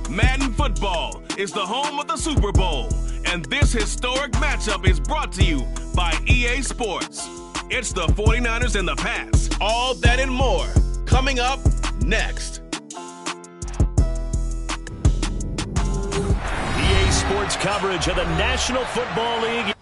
Madden Football is the home of the Super Bowl, and this historic matchup is brought to you by EA Sports. It's the 49ers and the Pats. All that and more coming up next. EA Sports coverage of the National Football League.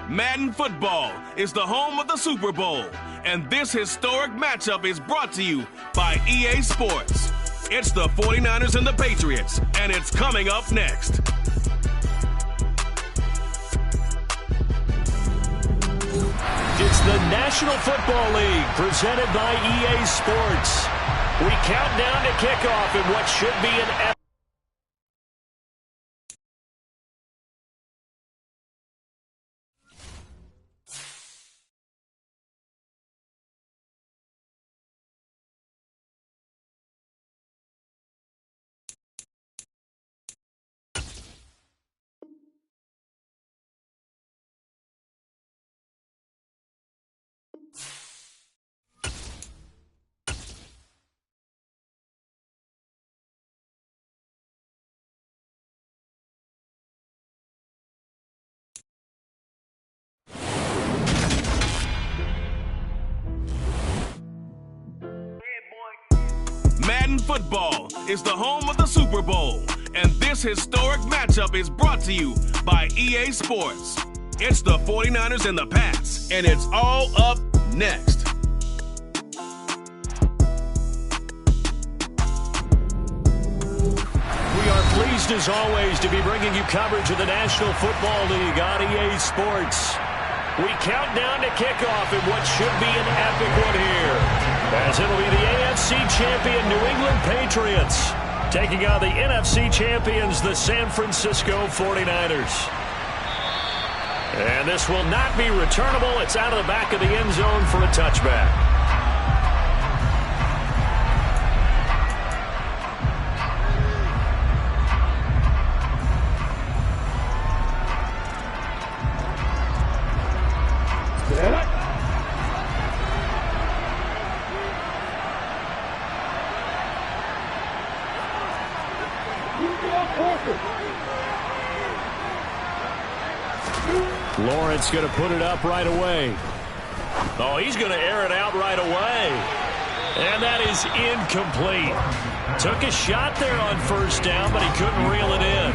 Madden Football is the home of the Super Bowl, and this historic matchup is brought to you by EA Sports. It's the 49ers and the Patriots, and it's coming up next. It's the National Football League presented by EA Sports. We count down to kickoff in what should be an epic. Madden Football is the home of the Super Bowl, and this historic matchup is brought to you by EA Sports. It's the 49ers and the Pats, and it's all up next. We are pleased as always to be bringing you coverage of the National Football League on EA Sports. We count down to kickoff in what should be an epic one here, as it'll be the AFC champion New England Patriots taking on the NFC champions, the San Francisco 49ers. And this will not be returnable. It's out of the back of the end zone for a touchback. Lawrence going to put it up right away. Oh, he's going to air it out right away. And that is incomplete. Took a shot there on first down, but he couldn't reel it in.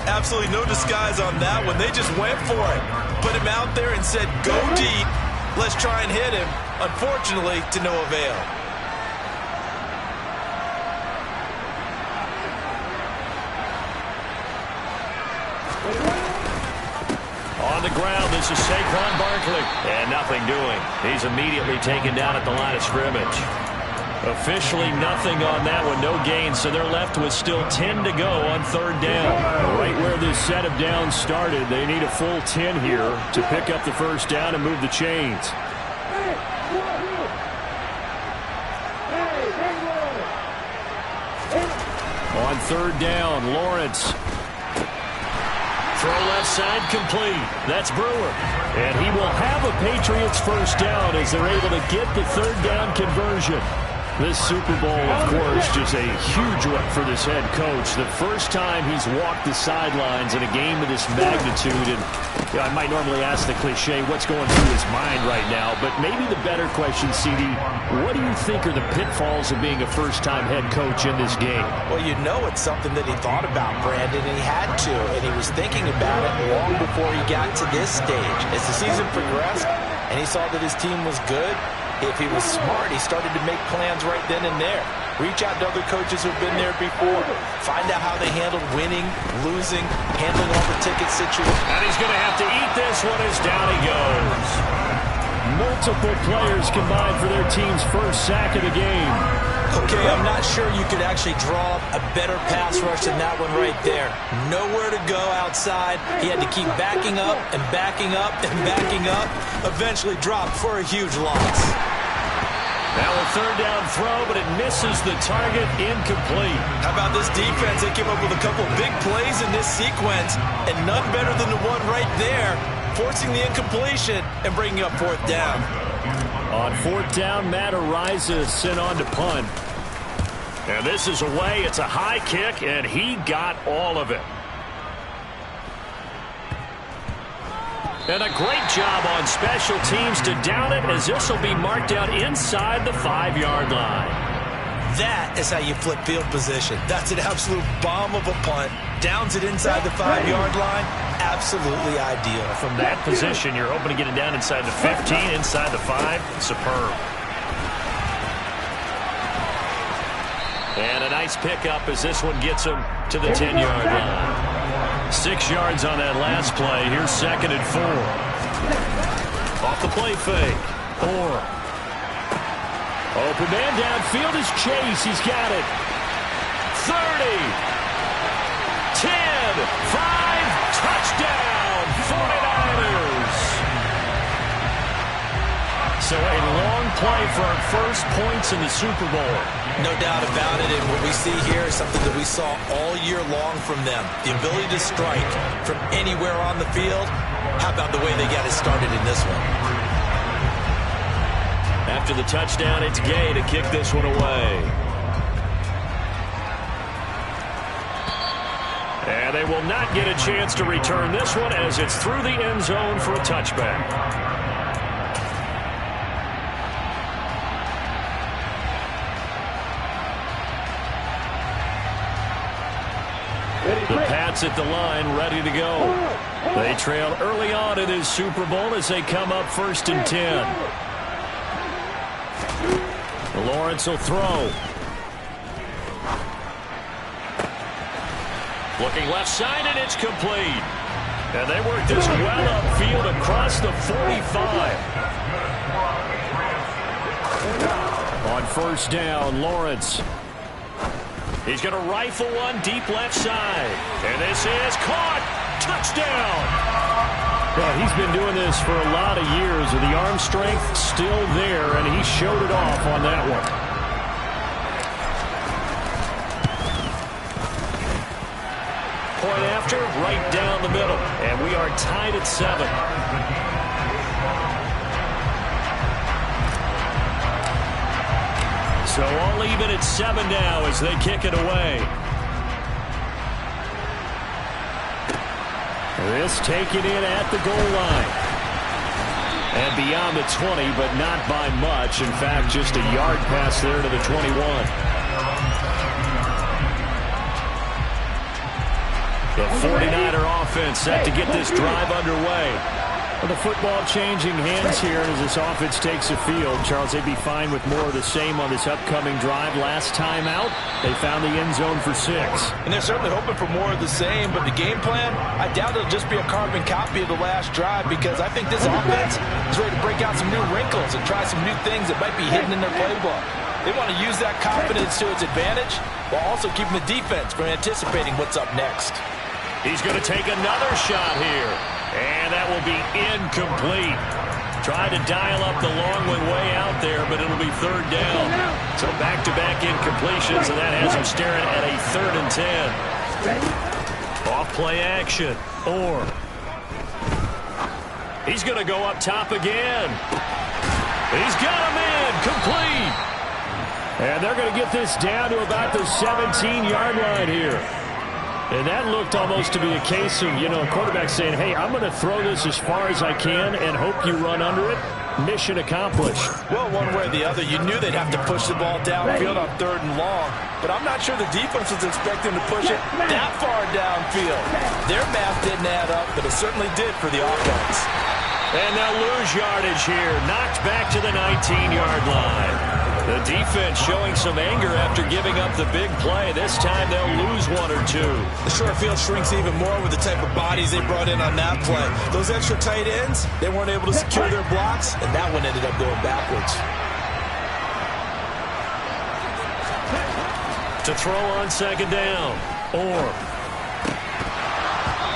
Absolutely no disguise on that one. They just went for it. Put him out there and said, go deep. Let's try and hit him. Unfortunately, to no avail. On the ground, this is Saquon Barkley. And nothing doing. He's immediately taken down at the line of scrimmage. Officially nothing on that one, no gain, so they're left with still 10 to go on third down. Right where this set of downs started, they need a full 10 here to pick up the first down and move the chains. On third down, Lawrence. Throw left side complete. That's Brewer. And he will have a Patriots first down as they're able to get the third down conversion. This Super Bowl, of course, just a huge one for this head coach. The first time he's walked the sidelines in a game of this magnitude. And I might normally ask the cliche, what's going through his mind right now? But maybe the better question, CD, what do you think are the pitfalls of being a first-time head coach in this game? Well, you know it's something that he thought about, Brandon, and he had to. And he was thinking about it long before he got to this stage. As the season progressed and he saw that his team was good, if he was smart, he started to make plans right then and there. Reach out to other coaches who've been there before. Find out how they handled winning, losing, handling all the ticket situations. And he's going to have to eat this one as down he goes. Multiple players combined for their team's first sack of the game. Okay, I'm not sure you could actually draw a better pass rush than that one right there. Nowhere to go outside. He had to keep backing up and backing up and backing up. Eventually dropped for a huge loss. Now a third down throw, but it misses the target, incomplete. How about this defense? They came up with a couple big plays in this sequence, and none better than the one right there, forcing the incompletion and bringing up fourth down. On fourth down, Matt Araiza is sent on to punt. And this is away. It's a high kick, and he got all of it. And a great job on special teams to down it, as this will be marked out inside the 5-yard line. That is how you flip field position. That's an absolute bomb of a punt. Downs it inside the 5-yard line. Absolutely ideal. From that position, you're hoping to get it down inside the 15, inside the 5. Superb. And a nice pickup as this one gets him to the 10-yard line. 6 yards on that last play. Here's 2nd and 4. Off the play fake. Orr. Open man downfield is Chase. He's got it. 30. 10. 5. Touchdown. 49ers. So a long play for our first points in the Super Bowl. No doubt about it, and what we see here is something that we saw all year long from them. The ability to strike from anywhere on the field. How about the way they got it started in this one? After the touchdown, it's Gay to kick this one away. And they will not get a chance to return this one as it's through the end zone for a touchback. The Pats at the line, ready to go. They trail early on in this Super Bowl as they come up 1st and 10. Lawrence will throw. Looking left side, and it's complete. And they work this well upfield across the 45. On first down, Lawrence. He's going to rifle one deep left side. And this is caught. Touchdown. Well, he's been doing this for a lot of years with the arm strength still there, and he showed it off on that one. Point after, right down the middle. And we are tied at 7. So all even at 7 now as they kick it away. This taken in at the goal line. And beyond the 20, but not by much. In fact, just a yard pass there to the 21. The 49er offense set to get this drive underway. Well, the football changing hands here as this offense takes the field. Charles, they'd be fine with more of the same on this upcoming drive. Last time out, they found the end zone for 6. And they're certainly hoping for more of the same, but the game plan, I doubt it'll just be a carbon copy of the last drive, because I think this offense is ready to break out some new wrinkles and try some new things that might be hidden in their playbook. They want to use that confidence to its advantage while also keeping the defense from anticipating what's up next. He's going to take another shot here. And that will be incomplete. Tried to dial up the long one way out there, but it'll be third down. So back-to-back incompletions, and that has him staring at a 3rd and 10. Off play action. Orr. He's going to go up top again. He's got him in. Complete. And they're going to get this down to about the 17-yard line here. And that looked almost to be a case of, a quarterback saying, hey, I'm going to throw this as far as I can and hope you run under it. Mission accomplished. Well, one way or the other, you knew they'd have to push the ball downfield on 3rd and long. But I'm not sure the defense was expecting to push it that far downfield. Their math didn't add up, but it certainly did for the offense. And they'll lose yardage here. Knocked back to the 19-yard line. The defense showing some anger after giving up the big play. This time they'll lose 1 or 2. The short field shrinks even more with the type of bodies they brought in on that play. Those extra tight ends, they weren't able to secure their blocks, and that one ended up going backwards. To throw on 2nd down. Orr.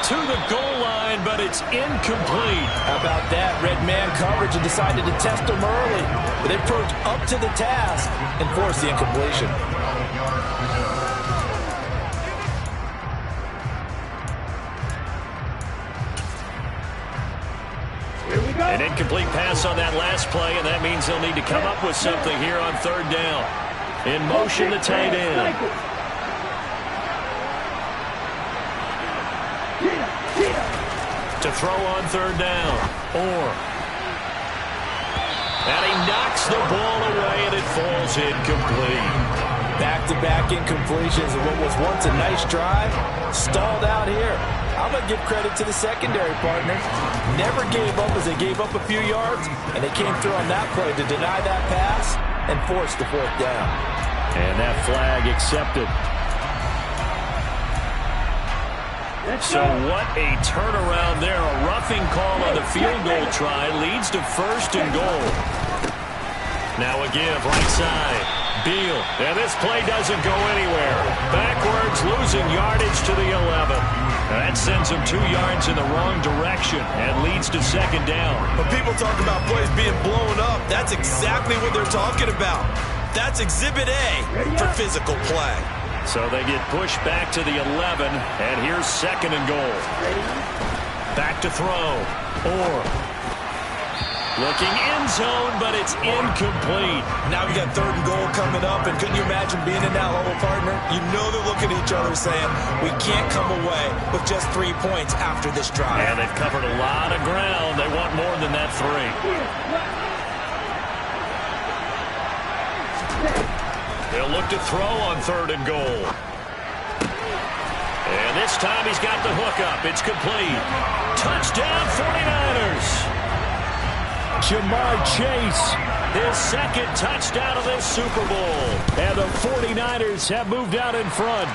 To the goal line, but it's incomplete. How about that? Red man coverage and decided to test him early. But they proved up to the task and forced the incompletion. An incomplete pass on that last play, and that means they'll need to come up with something here on 3rd down. In motion, the tight end. To throw on 3rd down. Orr. And he knocks the ball away, and it falls incomplete. Back-to-back incompletions of what was once a nice drive. Stalled out here. I'm going to give credit to the secondary partner. Never gave up as they gave up a few yards, and they came through on that play to deny that pass and force the 4th down. And that flag accepted. So what a turnaround there. A roughing call on the field goal try leads to 1st and goal. Now a give right side. Beal. And this play doesn't go anywhere. Backwards, losing yardage to the 11. That sends him 2 yards in the wrong direction and leads to 2nd down. When people talk about plays being blown up, that's exactly what they're talking about. That's Exhibit A for physical play. So they get pushed back to the 11, and here's 2nd and goal. Back to throw. Orr. Looking end zone, but it's incomplete. Now we got 3rd and goal coming up, and couldn't you imagine being in that level, partner? You know they're looking at each other saying, we can't come away with just 3 points after this drive. And they've covered a lot of ground. They want more than that 3. They'll look to throw on 3rd and goal. And this time he's got the hook up. It's complete. Touchdown 49ers. Jamar Chase. His 2nd touchdown of this Super Bowl. And the 49ers have moved out in front.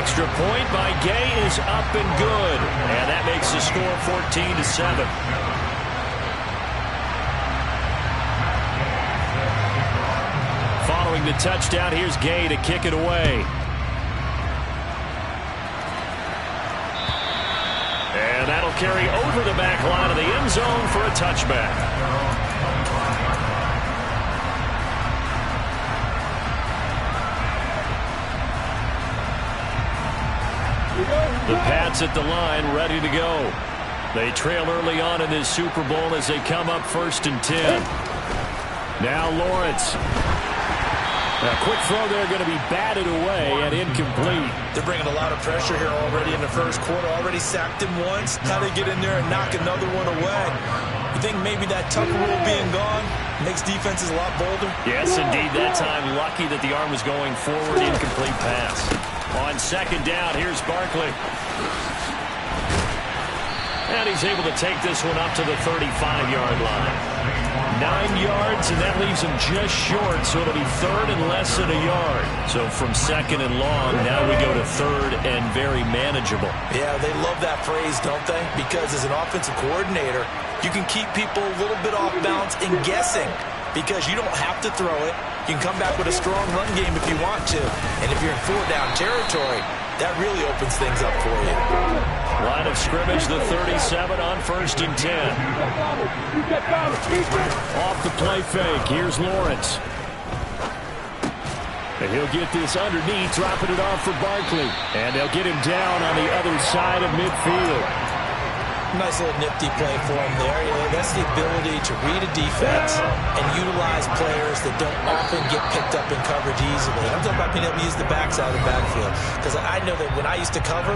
Extra point by Gay is up and good. And that makes the score 14-7. Following the touchdown, here's Gay to kick it away. And that'll carry over the back line of the end zone for a touchback. The Pats at the line, ready to go. They trail early on in this Super Bowl as they come up 1st and 10. Now Lawrence. A quick throw there going to be batted away and incomplete. They're bringing a lot of pressure here already in the 1st quarter. Already sacked him once. Now they get in there and knock another one away. You think maybe that Tucker rule being gone makes defenses a lot bolder? Yes, indeed. That time, lucky that the arm was going forward. Incomplete pass. On 2nd down, here's Barkley. And he's able to take this one up to the 35-yard line. 9 yards, and that leaves him just short, so it'll be 3rd and less than a yard. So from 2nd and long, now we go to 3rd and very manageable. Yeah, they love that phrase, don't they? Because as an offensive coordinator, you can keep people a little bit off balance and guessing because you don't have to throw it. You can come back with a strong run game if you want to. And if you're in 4-down territory, that really opens things up for you. Line of scrimmage, the 37 on 1st and 10. Off the play fake. Here's Lawrence. And he'll get this underneath, dropping it off for Barkley. And they'll get him down on the other side of midfield. Nice little nifty play for him there. You know, that's the ability to read a defense and utilize players that don't often get picked up in coverage easily. I'm talking about being able to use the backside of the backfield. Because I know that when I used to cover,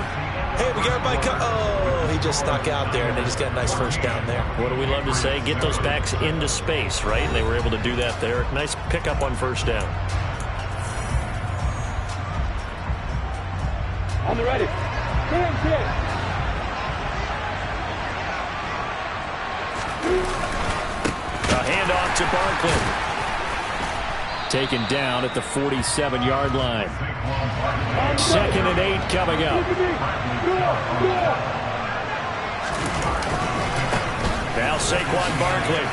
hey, we got everybody oh, he just snuck out there, and they just got a nice first down there. What do we love to say? Get those backs into space, right? And they were able to do that there. Nice pickup on 1st down. On the ready. Kick. A handoff to Barkley. Taken down at the 47-yard line. 2nd and 8 coming up. Now Saquon Barkley.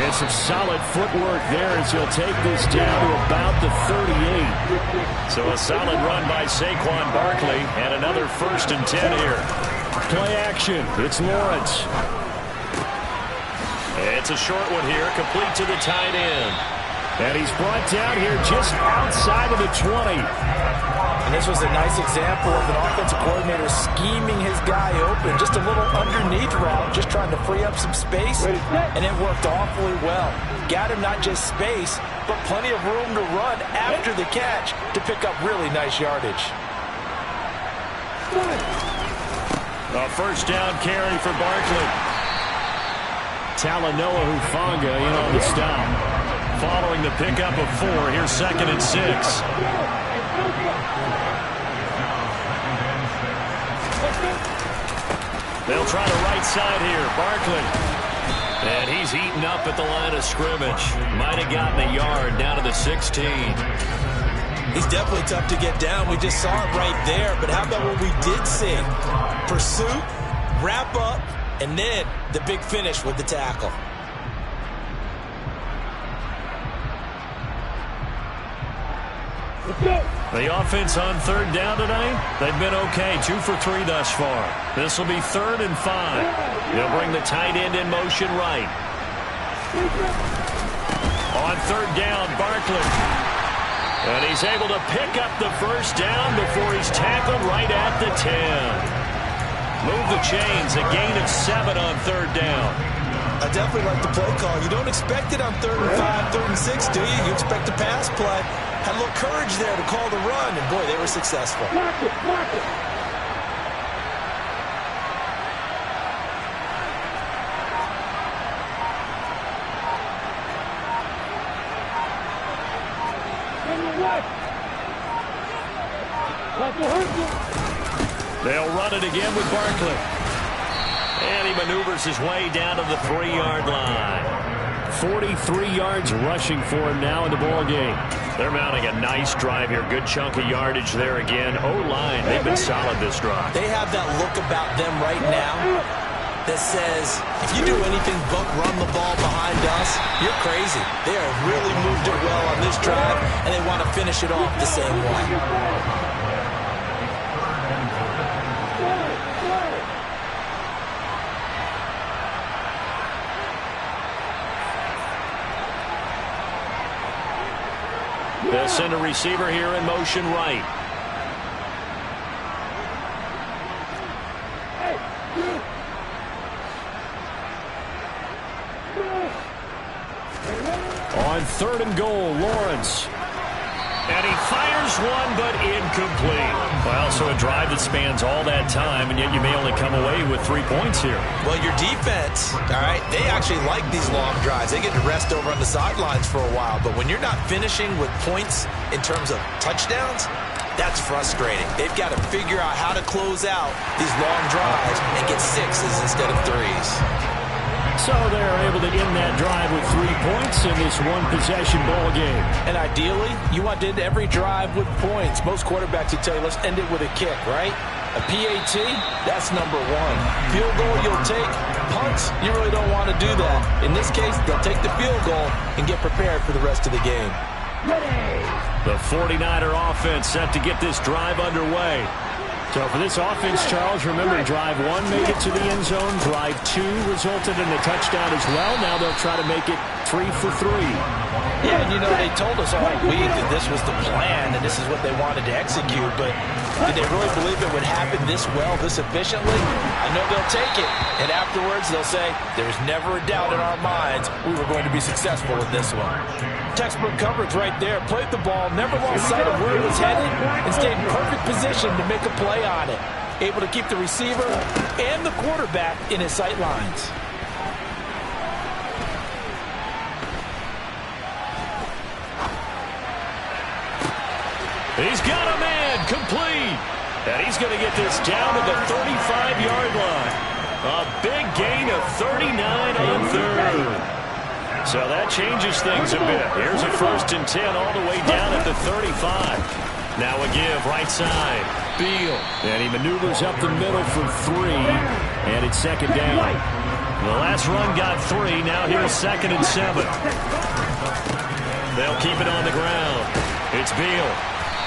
And some solid footwork there as he'll take this down to about the 38. So a solid run by Saquon Barkley and another 1st and 10 here. Play action. It's Lawrence. It's a short one here, complete to the tight end. And he's brought down here just outside of the 20. And this was a nice example of an offensive coordinator scheming his guy open. Just a little underneath route, just trying to free up some space. And it worked awfully well. Got him not just space, but plenty of room to run after the catch to pick up really nice yardage. A 1st down carry for Barkley. Talanoa Hufanga in on the stop. Following the pickup of 4, here's 2nd and 6. They'll try the right side here. Barkley. And he's eaten up at the line of scrimmage. Might have gotten a yard down to the 16. He's definitely tough to get down. We just saw it right there. But how about what we did see? Pursuit, wrap up, and then the big finish with the tackle. The offense on 3rd down tonight, they've been okay. 2 for 3 thus far. This will be 3rd and 5. They'll bring the tight end in motion right. On 3rd down, Barkley. And he's able to pick up the 1st down before he's tackled right at the 10. Move the chains, a gain of 7 on 3rd down. I definitely like the play call. You don't expect it on 3rd and 5, 3rd and 6, do you? You expect a pass play. Had a little courage there to call the run, and boy, they were successful. Block it. They'll run it again with Barkley. And he maneuvers his way down to the 3-yard line. 43 yards rushing for him now in the ball game. They're mounting a nice drive here. Good chunk of yardage there again. O-line, they've been solid this drive. They have that look about them right now that says, if you do anything but run the ball behind us, you're crazy. They have really moved it well on this drive, and they want to finish it off the same way. They'll send a receiver here in motion right. On 3rd and goal, Lawrence. And he fires one, but incomplete. Well, so a drive that spans all that time, and yet you may only come away with 3 points here. Well, your defense, all right, they actually like these long drives. They get to rest over on the sidelines for a while. But when you're not finishing with points in terms of touchdowns, that's frustrating. They've got to figure out how to close out these long drives and get 6s instead of 3s. So they're able to end that drive with 3 points in this one-possession ball game. And ideally, you want to end every drive with points. Most quarterbacks will tell you, let's end it with a kick, right? A PAT, that's number 1. Field goal, you'll take. Punts, you really don't want to do that. In this case, they'll take the field goal and get prepared for the rest of the game. The 49er offense set to get this drive underway. So for this offense, Charles, remember, drive 1 made it to the end zone. Drive 2 resulted in a touchdown as well. Now they'll try to make it 3 for 3. Yeah, and they told us all week that this was the plan and this is what they wanted to execute, but did they really believe it would happen this well, this efficiently? I know they'll take it, and afterwards they'll say, there's never a doubt in our minds we were going to be successful with this one. Textbook coverage right there. Played the ball, never lost sight of where it was headed, and stayed in perfect position to make a play on it. Able to keep the receiver and the quarterback in his sight lines. He's got a man complete. And he's going to get this down to the 35-yard line. A big gain of 39 on third. So that changes things a bit. Here's a 1st and 10 all the way down at the 35. Now a give right side. Beal. And he maneuvers up the middle for 3. And it's 2nd down. The last run got 3. Now here's 2nd and 7. They'll keep it on the ground. It's Beal.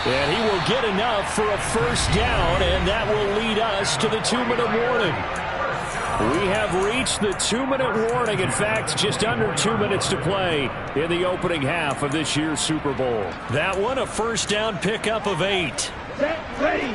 And he will get enough for a 1st down, and that will lead us to the 2-minute warning. We have reached the 2-minute warning. In fact, just under 2 minutes to play in the opening half of this year's Super Bowl. That one, a 1st down pickup of 8. Set, ready.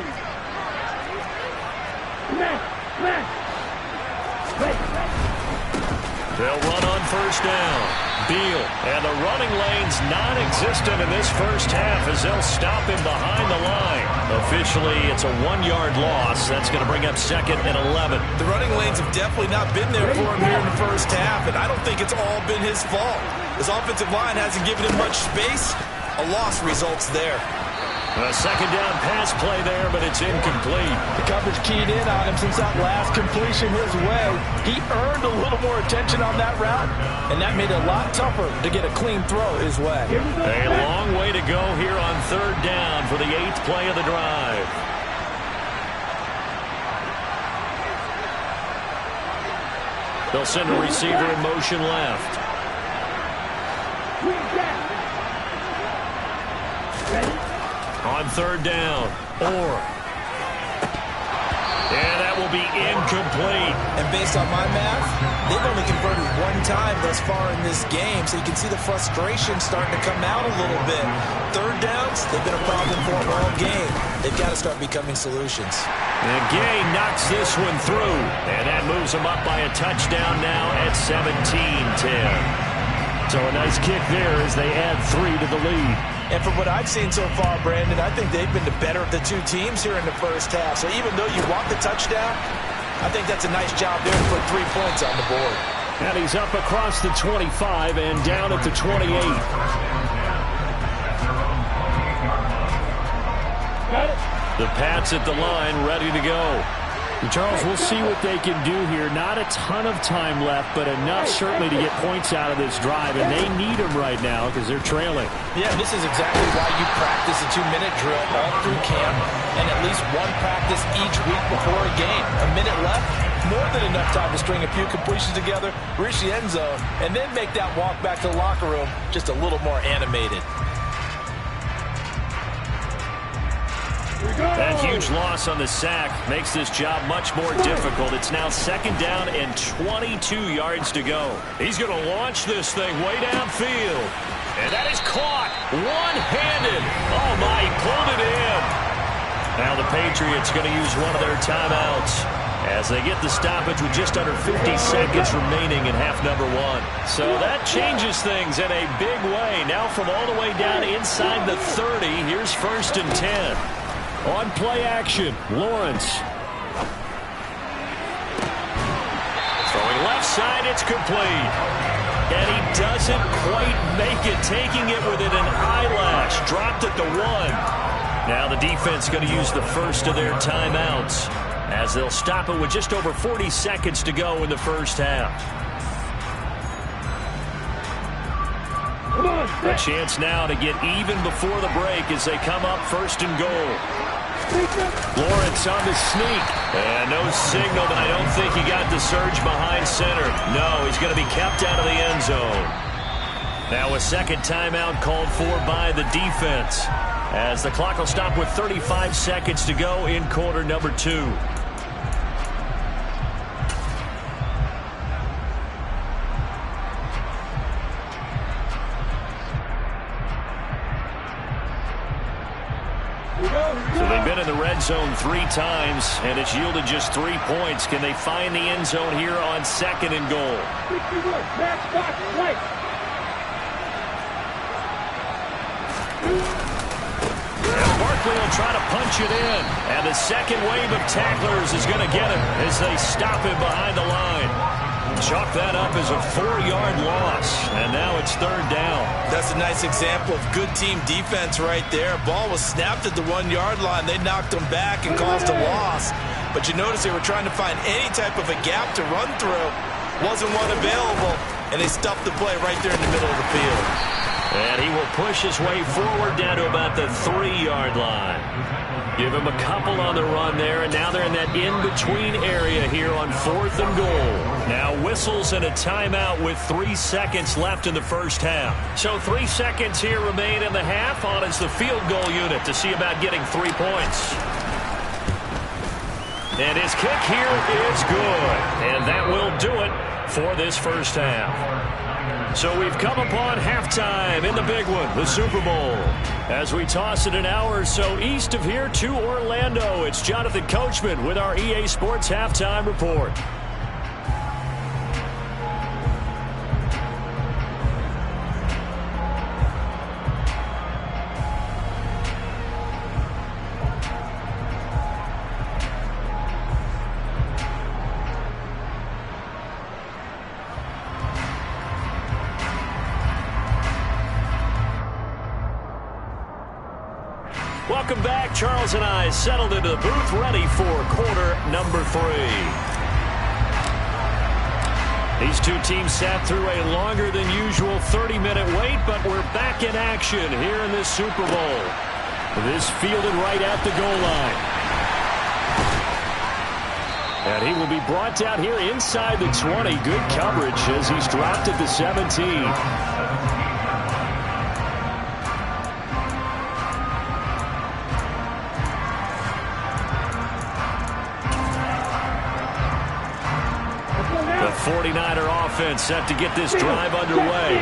They'll run on 1st down. Beal, and the running lane's non-existent in this 1st half as they'll stop him behind the line. Officially, it's a 1-yard loss. That's going to bring up 2nd and 11. The running lanes have definitely not been there for him here in the 1st half, and I don't think it's all been his fault. His offensive line hasn't given him much space. A loss results there. A 2nd down pass play there, but it's incomplete. The coverage keyed in on him since that last completion his way. He earned a little more attention on that route, and that made it a lot tougher to get a clean throw his way. A long way to go here on 3rd down for the 8th play of the drive. They'll send a receiver in motion left. On 3rd down, and that will be incomplete. And based on my math, they've only converted 1 time thus far in this game, so you can see the frustration starting to come out a little bit. 3rd downs, they've been a problem for them all game. They've got to start becoming solutions. And Gay knocks this one through, and that moves them up by a touchdown now at 17-10. So a nice kick there as they add 3 to the lead. And from what I've seen so far, Brandon, I think they've been the better of the 2 teams here in the 1st half. So even though you want the touchdown, I think that's a nice job there to put 3 points on the board. And he's up across the 25 and down at the 28. The Pats at the line, ready to go. Charles, we'll see what they can do here. Not a ton of time left, but enough certainly to get points out of this drive, and they need them right now because they're trailing. Yeah, this is exactly why you practice a 2-minute drill all through camp and at least 1 practice each week before a game. A minute left, more than enough time to string a few completions together, reach the end zone, and then make that walk back to the locker room just a little more animated. That huge loss on the sack makes this job much more difficult. It's now 2nd down and 22 yards to go. He's going to launch this thing way downfield. And that is caught one-handed. Oh, my, he pulled it in. Now the Patriots going to use one of their timeouts as they get the stoppage with just under 50 seconds remaining in half number 1. So that changes things in a big way. Now from all the way down inside the 30, here's 1st and 10. On play action, Lawrence. Throwing left side, it's complete. And he doesn't quite make it, taking it within an eyelash. Dropped at the 1. Now the defense going to use the 1st of their timeouts as they'll stop it with just over 40 seconds to go in the 1st half. A chance now to get even before the break as they come up 1st and goal. Lawrence on the sneak. And no signal, but I don't think he got the surge behind center. No, he's going to be kept out of the end zone. Now a 2nd timeout called for by the defense as the clock will stop with 35 seconds to go in quarter number 2. So they've been in the red zone 3 times, and it's yielded just 3 points. Can they find the end zone here on 2nd and goal? And Barkley will try to punch it in. And the second wave of tacklers is going to get him as they stop him behind the line. Chalk that up as a 4-yard loss, and now it's 3rd down. That's a nice example of good team defense right there. Ball was snapped at the 1-yard line. They knocked him back and caused a loss. But you notice they were trying to find any type of a gap to run through. Wasn't one available, and they stuffed the play right there in the middle of the field. And he will push his way forward down to about the 3-yard line. Give him a couple on the run there, and now they're in that in-between area here on 4th and goal. Now whistles and a timeout with 3 seconds left in the first half. So 3 seconds here remain in the half on as the field goal unit to see about getting 3 points. And his kick here is good, and that will do it for this first half. So we've come upon halftime in the big one, the Super Bowl. As we toss it an hour or so east of here to Orlando, it's Jonathan Coachman with our EA Sports Halftime Report. Welcome back. Charles and I settled into the booth, ready for quarter number 3. These two teams sat through a longer than usual 30-minute wait, but we're back in action here in this Super Bowl. This fielded right at the goal line. And he will be brought down here inside the 20. Good coverage as he's dropped at the 17. The 49er offense set to get this drive underway.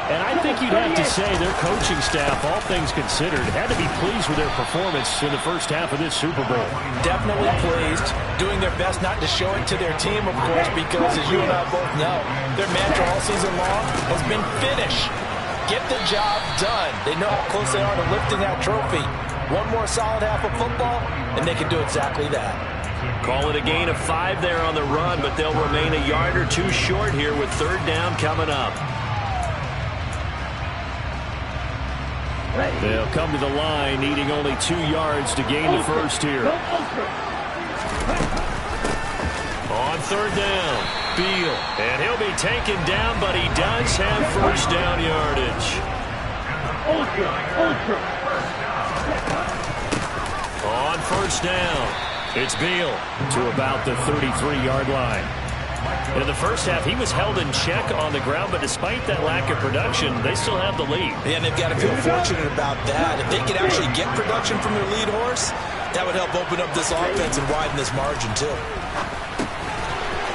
And I think you'd have to say their coaching staff, all things considered, had to be pleased with their performance in the first half of this Super Bowl. Definitely pleased. Doing their best not to show it to their team, of course, because as you and I both know, their mantra all season long has been finish. Get the job done. They know how close they are to lifting that trophy. One more solid half of football, and they can do exactly that. Call it a gain of 5 there on the run, but they'll remain a yard or 2 short here with 3rd down coming up. They'll come to the line needing only 2 yards to gain the first here. On 3rd down, Beal. And he'll be taken down, but he does have first down yardage. On 1st down, it's Beal to about the 33-yard line. In the first half, he was held in check on the ground, but despite that lack of production, they still have the lead. Yeah, and they've got to feel fortunate about that. If they could actually get production from their lead horse, that would help open up this offense and widen this margin, too.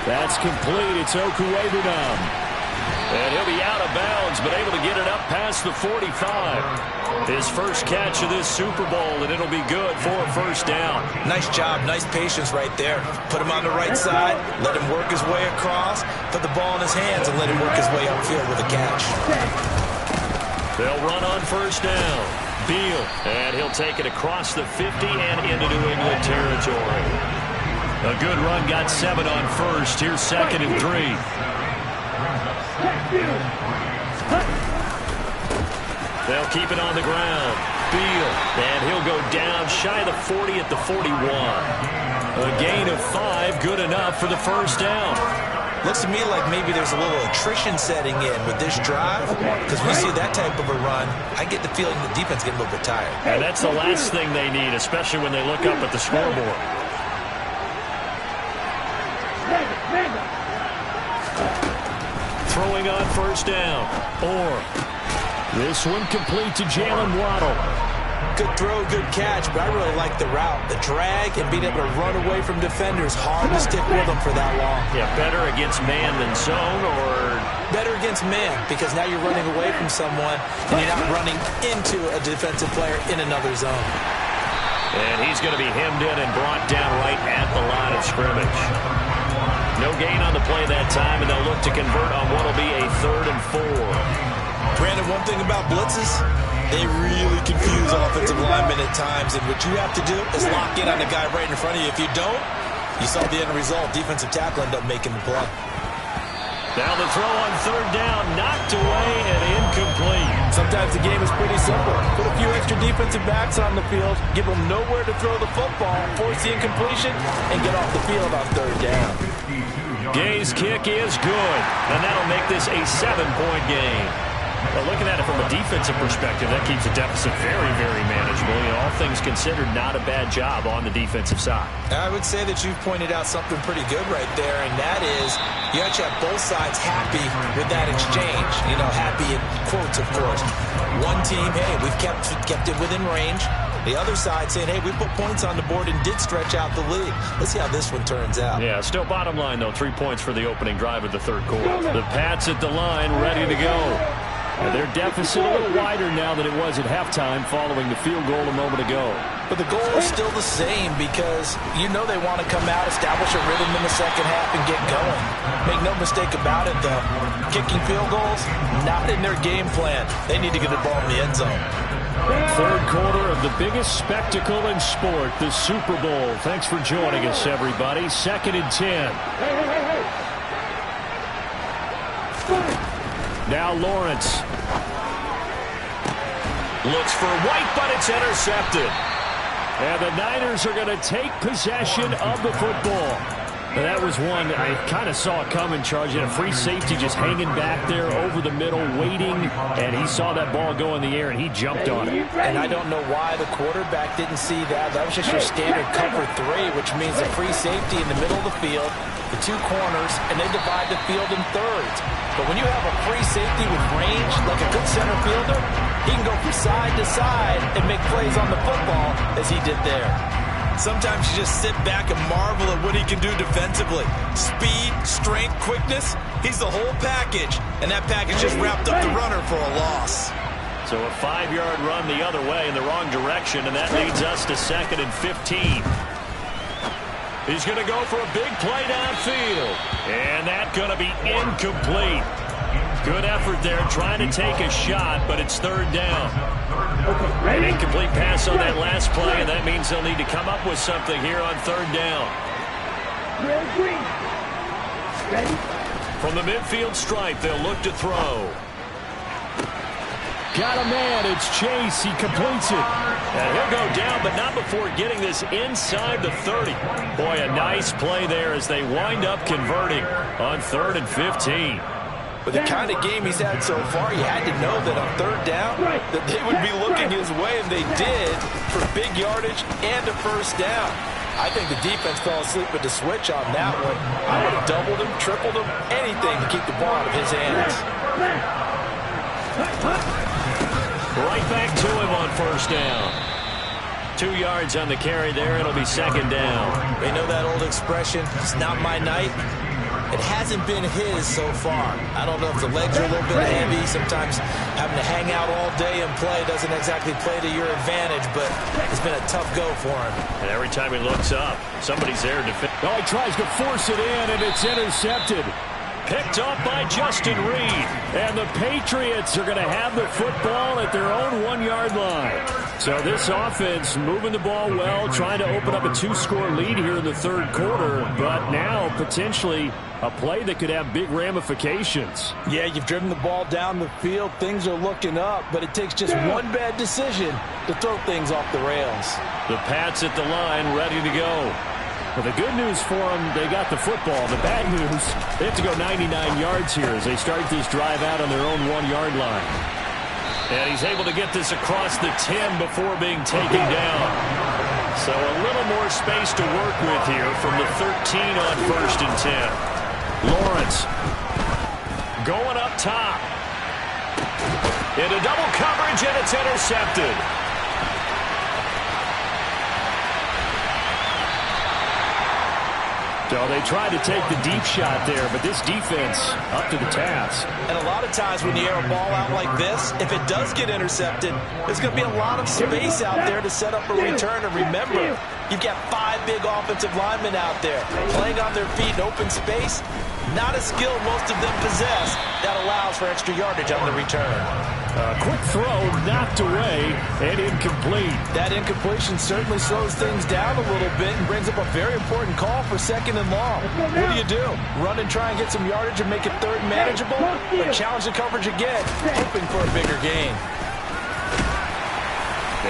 That's complete. It's Okuwebunam. And he'll be out of bounds, but able to get it up past the 45. His first catch of this Super Bowl, and it'll be good for a first down. Nice job, nice patience right there. Put him on the right side, let him work his way across, put the ball in his hands, and let him work his way upfield with a catch. They'll run on first down. Beal, and he'll take it across the 50 and into New England territory. A good run, got 7 on first. Here's 2nd and 3. They'll keep it on the ground. Beal, and he'll go down shy of the 40 at the 41. A gain of 5, good enough for the first down. Looks to me like maybe there's a little attrition setting in with this drive, because we see that type of a run, I get the feeling the defense getting a little bit tired. And that's the last thing they need, especially when they look up at the scoreboard. Throwing on first down. Or this one complete to Jalen Waddle. Good throw, good catch, but I really like the route. The drag and being able to run away from defenders, hard to stick with them for that long. Yeah, better against man than zone, or better against man, because now you're running away from someone and you're not running into a defensive player in another zone. And he's going to be hemmed in and brought down right at the line of scrimmage. No gain on the play that time, and they'll look to convert on what will be a 3rd and 4. Brandon, one thing about blitzes, they really confuse offensive linemen at times, and what you have to do is lock in on the guy right in front of you. If you don't, you saw the end result. Defensive tackle end up making the play. Now the throw on 3rd down, knocked away and incomplete. Sometimes the game is pretty simple. Put a few extra defensive backs on the field, give them nowhere to throw the football, force the incompletion, and get off the field on 3rd down. Gay's kick is good, and that'll make this a 7-point game. But looking at it from a defensive perspective, that keeps the deficit very, very manageable. You know, all things considered, not a bad job on the defensive side. I would say that you've pointed out something pretty good right there, and that is you actually have both sides happy with that exchange. You know, happy in quotes, of course. One team, hey, we've kept it within range. The other side saying, hey, we put points on the board and did stretch out the lead. Let's see how this one turns out. Yeah, still bottom line, though, 3 points for the opening drive of the 3rd quarter. The Pats at the line, ready to go. And their deficit a little wider now than it was at halftime following the field goal a moment ago. But the goal is still the same because you know they want to come out, establish a rhythm in the second half, and get going. Make no mistake about it, though. Kicking field goals, not in their game plan. They need to get the ball in the end zone. 3rd quarter of the biggest spectacle in sport, the Super Bowl. Thanks for joining us, everybody. 2nd and 10. Now Lawrence. Looks for White, but it's intercepted. And the Niners are going to take possession of the football. And that was one I kind of saw it coming, Charge. You had a free safety just hanging back there over the middle, waiting, and he saw that ball go in the air, and he jumped on it. And I don't know why the quarterback didn't see that. That was just your standard cover 3, which means a free safety in the middle of the field, the 2 corners, and they divide the field in thirds. But when you have a free safety with range, like a good center fielder, he can go from side to side and make plays on the football as he did there. Sometimes you just sit back and marvel at what he can do defensively. Speed, strength, quickness, he's the whole package. And that package just wrapped up the runner for a loss. So a 5-yard run the other way in the wrong direction, and that leads us to 2nd and 15. He's going to go for a big play downfield. And that's going to be incomplete. Good effort there, trying to take a shot, but it's 3rd down. An incomplete pass on that last play, and that means they'll need to come up with something here on 3rd down. From the midfield stripe, they'll look to throw. Got a man, it's Chase, he completes it. And he'll go down, but not before getting this inside the 30. Boy, a nice play there as they wind up converting on 3rd and 15. With the kind of game he's had so far, you had to know that on 3rd down, that they would be looking his way, and they did, for big yardage and a 1st down. I think the defense fell asleep with the switch on that one. I would have doubled him, tripled him, anything to keep the ball out of his hands. Right back to him on 1st down. 2 yards on the carry there. It'll be 2nd down. They know that old expression, it's not my night. It hasn't been his so far. I don't know if the legs are a little bit heavy. Sometimes having to hang out all day and play doesn't exactly play to your advantage, but it's been a tough go for him. And every time he looks up, somebody's there to defend. Oh, he tries to force it in, and it's intercepted. Picked up by Justin Reed. And the Patriots are going to have the football at their own 1-yard line. So this offense moving the ball well, trying to open up a 2-score lead here in the 3rd quarter, but now potentially a play that could have big ramifications. Yeah, you've driven the ball down the field. Things are looking up, but it takes just one bad decision to throw things off the rails. The Pats at the line, ready to go. Well, the good news for them, they got the football. The bad news, they have to go 99 yards here as they start this drive out on their own 1-yard line. And he's able to get this across the 10 before being taken down. So a little more space to work with here from the 13 on 1st and 10. Lawrence going up top. Into double coverage, and it's intercepted. So they tried to take the deep shot there, but this defense up to the task. And a lot of times when you air a ball out like this, if it does get intercepted, there's going to be a lot of space out there to set up a return. And remember, you've got 5 big offensive linemen out there playing on their feet in open space. Not a skill most of them possess that allows for extra yardage on the return. Quick throw, knocked away, and incomplete. That incompletion certainly slows things down a little bit and brings up a very important call for 2nd and long. What do? Run and try and get some yardage and make it 3rd manageable? Or challenge the coverage again, hoping for a bigger gain?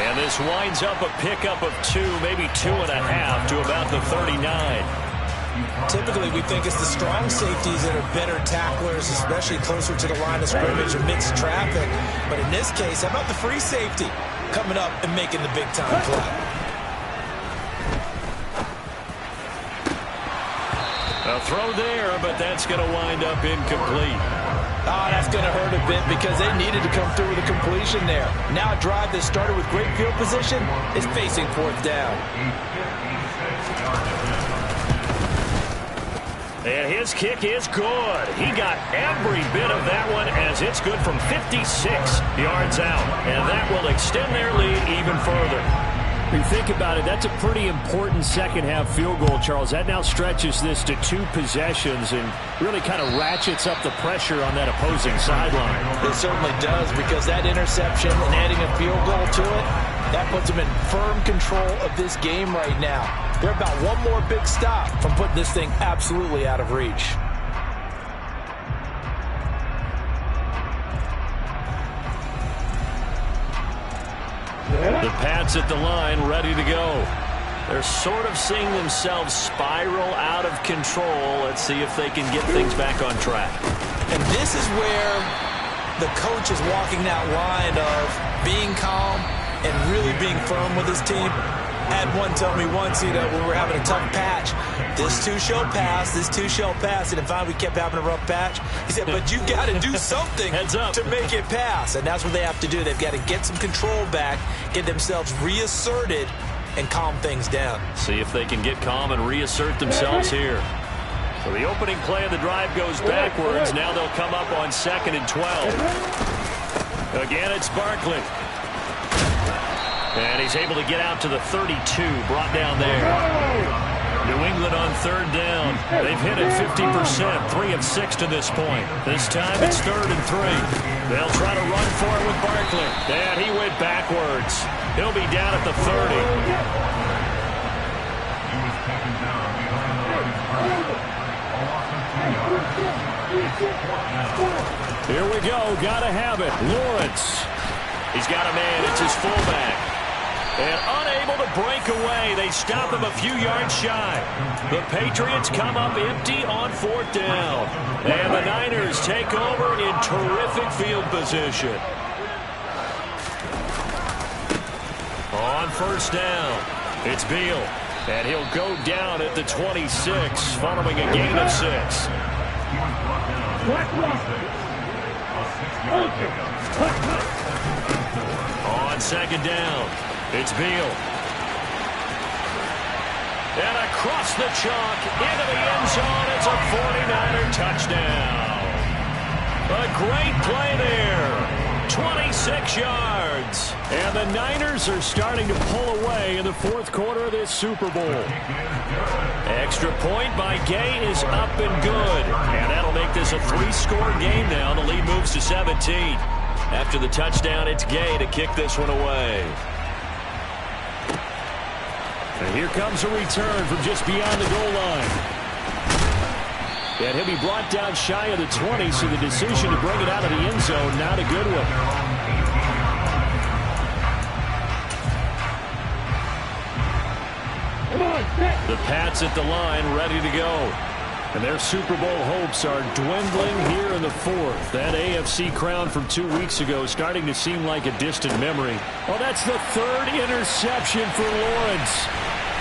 And this winds up a pickup of 2, maybe 2.5 to about the 39. Typically, we think it's the strong safeties that are better tacklers, especially closer to the line of scrimmage amidst traffic. But in this case, how about the free safety coming up and making the big-time play? A throw there, but that's going to wind up incomplete. Oh, that's going to hurt a bit because they needed to come through with a completion there. Now a drive that started with great field position is facing 4th down. And his kick is good. He got every bit of that one as it's good from 56 yards out. And that will extend their lead even further. When you think about it, that's a pretty important second-half field goal, Charles. That now stretches this to 2 possessions and really kind of ratchets up the pressure on that opposing sideline. It certainly does, because that interception and adding a field goal to it, that puts them in firm control of this game right now. They're about one more big stop from putting this thing absolutely out of reach. The Pats at the line, ready to go. They're sort of seeing themselves spiral out of control. Let's see if they can get things back on track. And this is where the coach is walking that line of being calm and really being firm with his team. I had one tell me once, when we were having a tough patch, this too shall pass, this too shall pass. And if we kept having a rough patch, he said, but you've got to do something to make it pass. And that's what they have to do. They've got to get some control back, get themselves reasserted, and calm things down. See if they can get calm and reassert themselves here. So the opening play of the drive goes backwards. Now they'll come up on 2nd and 12. Again, it's Barkley. And he's able to get out to the 32, brought down there. New England on 3rd down. They've hit it 50%, 3 of 6 to this point. This time it's 3rd and 3. They'll try to run for it with Barkley. And he went backwards. He'll be down at the 30. Here we go. Got to have it. Lawrence. He's got a man. It's his fullback. And unable to break away. They stop him a few yards shy. The Patriots come up empty on 4th down. And the Niners take over in terrific field position. On 1st down, it's Beal. And he'll go down at the 26 following a gain of 6. On 2nd down, it's Beal. And across the chalk, into the end zone, it's a 49er touchdown. A great play there. 26 yards. And the Niners are starting to pull away in the 4th quarter of this Super Bowl. Extra point by Gay is up and good. And that'll make this a 3-score game now. The lead moves to 17. After the touchdown, it's Gay to kick this one away. And here comes a return from just beyond the goal line. And he'll be brought down shy of the 20, so the decision to bring it out of the end zone, not a good one. The Pats at the line, ready to go. And their Super Bowl hopes are dwindling here in the 4th. That AFC crown from 2 weeks ago starting to seem like a distant memory. Well, that's the 3rd interception for Lawrence.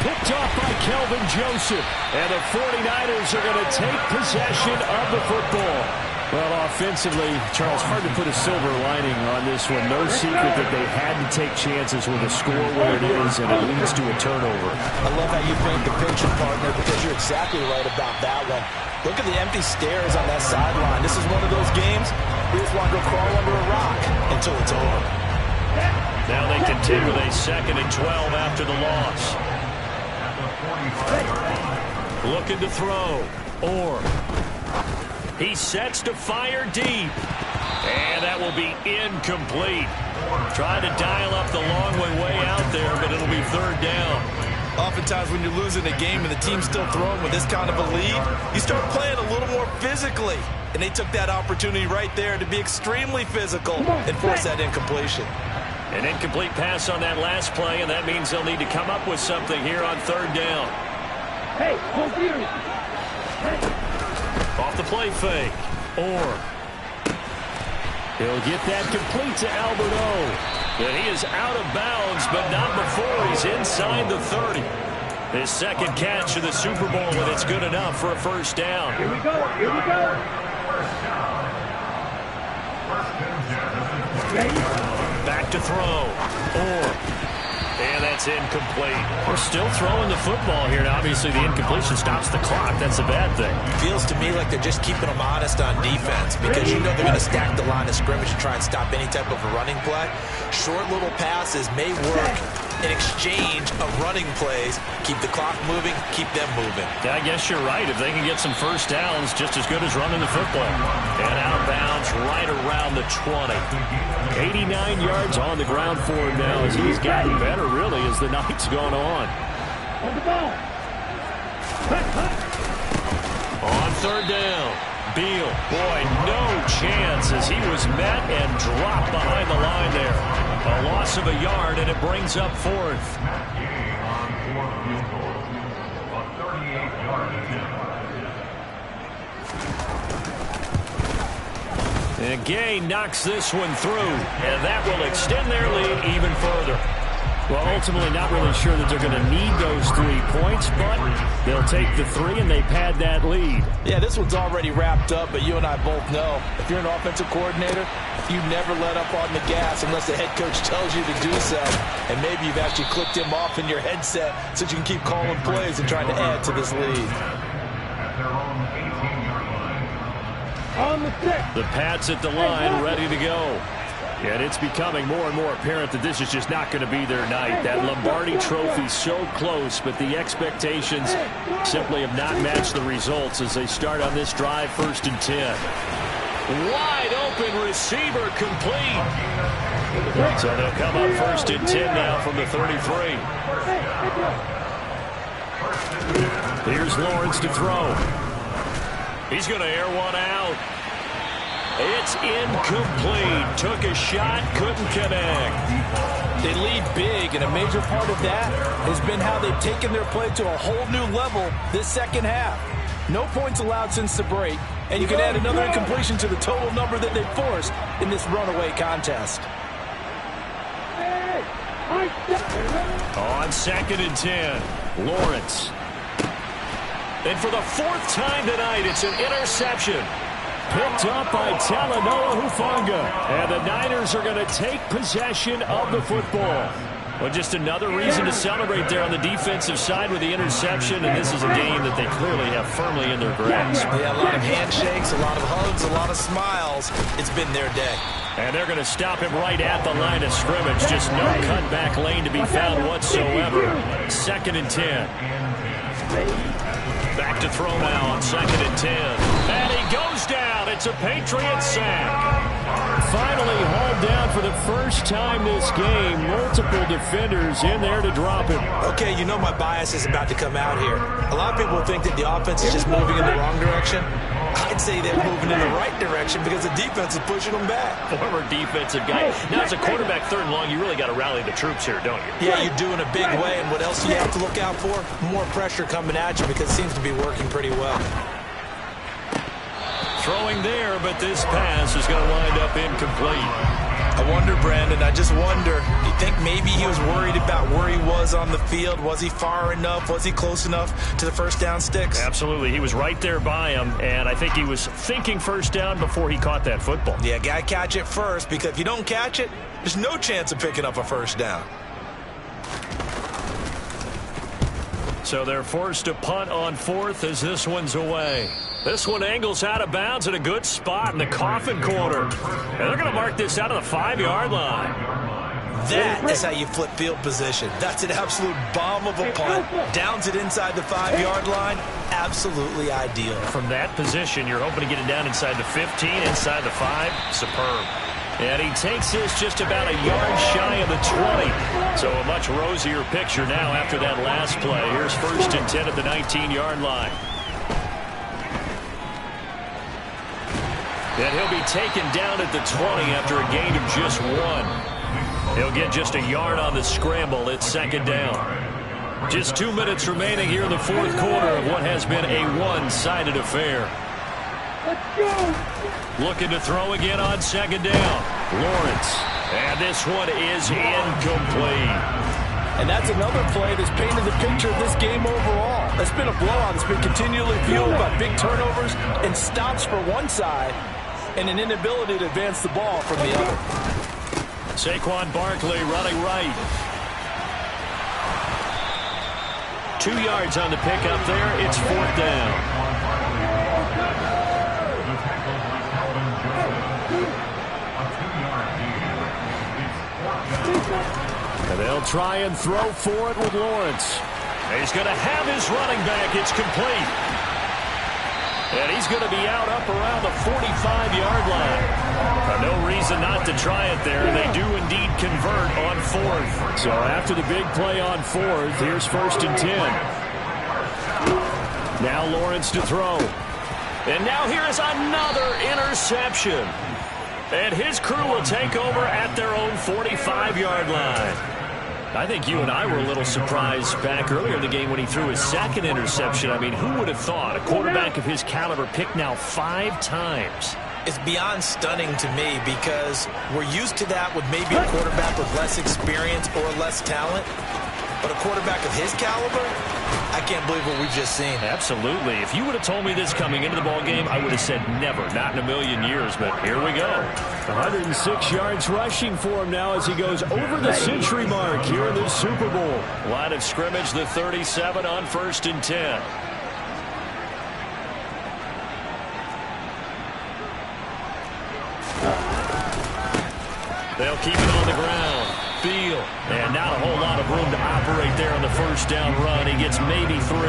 Picked off by Kelvin Joseph. And the 49ers are going to take possession of the football. Well, offensively, Charles, hard to put a silver lining on this one. No secret that they had to take chances with a score where it is, and it leads to a turnover. I love how you paint the picture, partner, because you're exactly right about that one. Look at the empty stares on that sideline. This is one of those games we just want to go crawl under a rock until it's over. Now they continue with a 2nd and 12 after the loss. Looking to throw. He sets to fire deep. And that will be incomplete. Trying to dial up the long way out there, but it'll be 3rd down. Oftentimes when you're losing a game and the team's still throwing with this kind of a lead, you start playing a little more physically. And they took that opportunity right there to be extremely physical and force that incompletion. An incomplete pass on that last play, and that means they'll need to come up with something here on 3rd down. Hey, confused. Off the play fake. He'll get that complete to Alberto. And he is out of bounds, but not before he's inside the 30. His 2nd catch of the Super Bowl, and it's good enough for a 1st down. Here we go. Here we go. Back to throw. And that's incomplete. We're still throwing the football here. Now, obviously, the incompletion stops the clock. That's a bad thing. Feels to me like they're just keeping them honest on defense because you know they're going to stack the line of scrimmage and try and stop any type of a running play. Short little passes may work in exchange of running plays. Keep the clock moving, keep them moving. Yeah, I guess you're right. If they can get some 1st downs, just as good as running the football. And out of bounds right around the 20. 89 yards on the ground for him now as he's gotten better, really, as the night's gone on. On the ball. On 3rd down, Beal. Boy, no chance as he was met and dropped behind the line there. A loss of a yard, and it brings up 4th. And Gay knocks this one through, and that will extend their lead even further. Well, ultimately not really sure that they're going to need those 3 points, but they'll take the 3 and they pad that lead. Yeah, this one's already wrapped up, but you and I both know if you're an offensive coordinator, you never let up on the gas unless the head coach tells you to do so. And maybe you've actually clicked him off in your headset so you can keep calling plays and trying to add to this lead. On the 6. The Pats at the line, ready to go. And it's becoming more and more apparent that this is just not going to be their night. That Lombardi trophy so close, but the expectations simply have not matched the results as they start on this drive, 1st and 10. Wide open receiver complete. So they'll come up 1st and 10 now from the 33. Here's Lawrence to throw. He's going to air one out. It's incomplete. Took a shot, couldn't connect. They lead big, and a major part of that has been how they've taken their play to a whole new level this 2nd half. No points allowed since the break, and you can add another incompletion to the total number that they've forced in this runaway contest. On 2nd and 10, Lawrence. And for the 4th time tonight, it's an interception. Picked up by Talanoa Hufanga. And the Niners are going to take possession of the football. Well, just another reason to celebrate there on the defensive side with the interception, and this is a game that they clearly have firmly in their grasp. Yeah, a lot of handshakes, a lot of hugs, a lot of smiles. It's been their day. And they're going to stop him right at the line of scrimmage. Just no cutback lane to be found whatsoever. 2nd and 10. Back to throw now on 2nd and 10. And he goes down. It's a Patriots sack. Finally hauled down for the first time this game. Multiple defenders in there to drop him. Okay, you know my bias is about to come out here. A lot of people think that the offense is just moving in the wrong direction. I'd say they're moving in the right direction because the defense is pushing them back. Former defensive guy. Now, as a quarterback 3rd and long, you really got to rally the troops here, don't you? Yeah, you're doing a big way, and what else do you have to look out for? More pressure coming at you because it seems to be working pretty well. Throwing there, but this pass is going to wind up incomplete. I wonder, Brandon, I just wonder, you think maybe he was worried about where he was on the field? Was he far enough? Was he close enough to the first down sticks? Absolutely. He was right there by him, and I think he was thinking first down before he caught that football. Yeah, got to catch it first, because if you don't catch it, there's no chance of picking up a first down. So they're forced to punt on fourth as this one's away. This one angles out of bounds in a good spot in the coffin corner. And they're going to mark this out of the 5-yard line. That is how you flip field position. That's an absolute bomb of a punt. Downs it inside the 5-yard line. Absolutely ideal. From that position, you're hoping to get it down inside the 15, inside the 5. Superb. And he takes this just about a yard shy of the 20. So a much rosier picture now after that last play. Here's 1st and 10 at the 19-yard line. And he'll be taken down at the 20 after a gain of just 1. He'll get just a yard on the scramble. It's 2nd down. Just 2 minutes remaining here in the 4th quarter of what has been a one-sided affair. Let's go. Looking to throw again on 2nd down. Lawrence. And this one is incomplete. And that's another play that's painted the picture of this game overall. It's been a blowout. It's been continually fueled by big turnovers and stops for one side and an inability to advance the ball from the other. Saquon Barkley running right. 2 yards on the pickup there. It's 4th down. And they'll try and throw for it with Lawrence. He's going to have his running back. It's complete. And he's going to be out up around the 45-yard line. No reason not to try it there. They do indeed convert on 4th. So after the big play on 4th, here's 1st and 10. Now Lawrence to throw. And now here is another interception. And his crew will take over at their own 45-yard line. I think you and I were a little surprised back earlier in the game when he threw his 2nd interception. I mean, who would have thought a quarterback of his caliber picked now 5 times? It's beyond stunning to me because we're used to that with maybe a quarterback with less experience or less talent. But a quarterback of his caliber, I can't believe what we've just seen. Absolutely. If you would have told me this coming into the ballgame, I would have said never, not in a million years. But here we go. 106 yards rushing for him now as he goes over the century mark here in this Super Bowl. Line of scrimmage, the 37 on 1st and 10. They'll keep it on the ground. Field. And not a whole lot of room to operate there on the 1st down run. He gets maybe 3.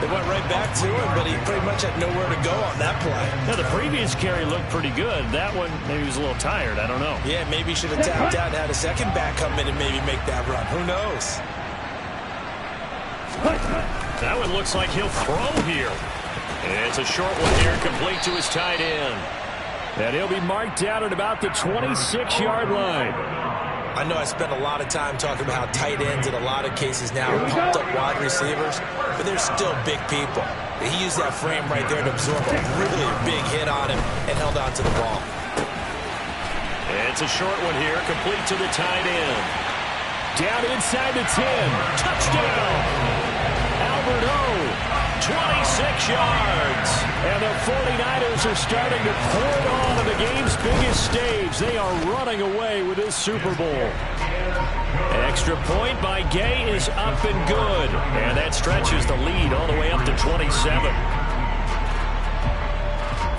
They went right back to him, but he pretty much had nowhere to go on that play. Now, the previous carry looked pretty good. That one, maybe he was a little tired. I don't know. Yeah, maybe he should have tapped out and had a second back come in and maybe make that run. Who knows? That one looks like he'll throw here. And it's a short one here, complete to his tight end. And he'll be marked down at about the 26-yard line. I know I spent a lot of time talking about how tight ends in a lot of cases now are pumped up wide receivers, but they're still big people. He used that frame right there to absorb a really big hit on him and held on to the ball. It's a short one here, complete to the tight end. Down inside the 10. Touchdown! Albert O, 26 yards. And the 49ers are starting to pour it on the game's biggest stage. They are running away with this Super Bowl. Extra point by Gay is up and good. And that stretches the lead all the way up to 27.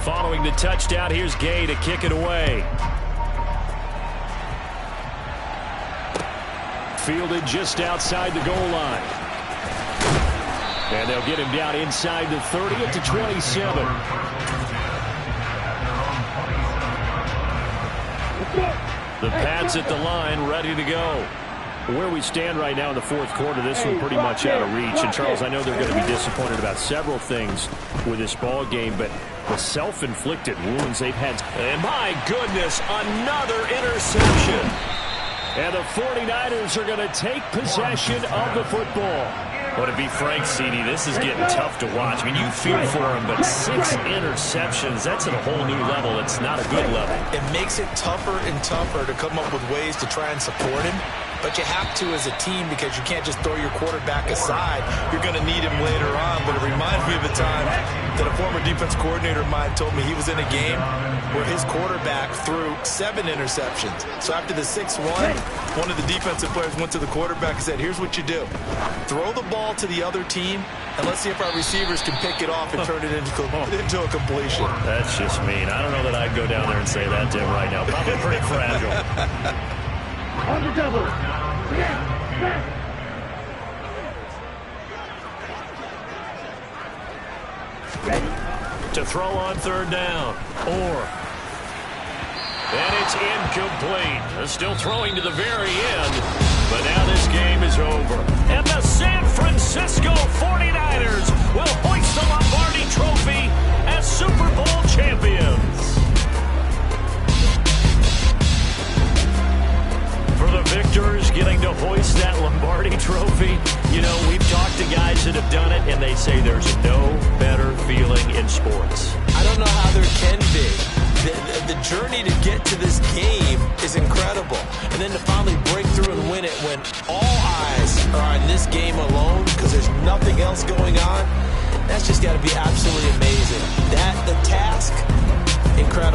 Following the touchdown, here's Gay to kick it away. Fielded just outside the goal line. And they'll get him down inside the 30 at the 27. The Pats at the line, ready to go. Where we stand right now in the 4th quarter, this one pretty much out of reach. And, Charles, I know they're going to be disappointed about several things with this ball game, but the self-inflicted wounds they've had. And, my goodness, another interception. And the 49ers are going to take possession of the football. Well, to be frank, CD, this is getting tough to watch. I mean, you feel for him, but 6 interceptions, that's at a whole new level. It's not a good level. It makes it tougher and tougher to come up with ways to try and support him. But you have to as a team because you can't just throw your quarterback aside. You're going to need him later on. But it reminds me of a time that a former defense coordinator of mine told me he was in a game where his quarterback threw 7 interceptions. So after the 6th one of the defensive players went to the quarterback and said, here's what you do. Throw the ball to the other team, and let's see if our receivers can pick it off and turn it into a completion. That's just mean. I don't know that I'd go down there and say that to him right now. Probably pretty fragile. On the double. Back. To throw on 3rd down. And it's incomplete. Still throwing to the very end. But now this game is over. And the San Francisco 49ers will hoist the Lombardi Trophy as Super Bowl champions. For the victors getting to hoist that Lombardi Trophy, you know, we've talked to guys that have done it, and they say there's no better feeling in sports. I don't know how there can be. The journey to get to this game is incredible. And then to finally break through and win it when all eyes are on this game alone because there's nothing else going on, that's just got to be absolutely amazing. The task, incredible.